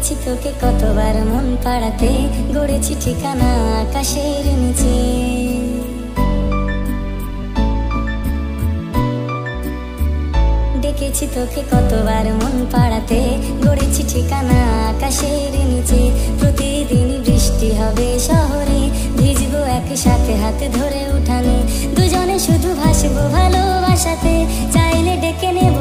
ডেকেছি তোকে কতবার মন পাড়াতে, গড়েছি ঠিকানা আকাশের নিচে। ডেকেছি তোকে কতবার মন পাড়াতে, গড়েছি ঠিকানা আকাশের নিচে। প্রতিদিনই বৃষ্টি হবে শহরে, ভিজবো একসাথে হাতে ধরে উঠানে, দুজনে শুধু ভাসবো ভালোবাসাতে। চাইলে ডেকে নেব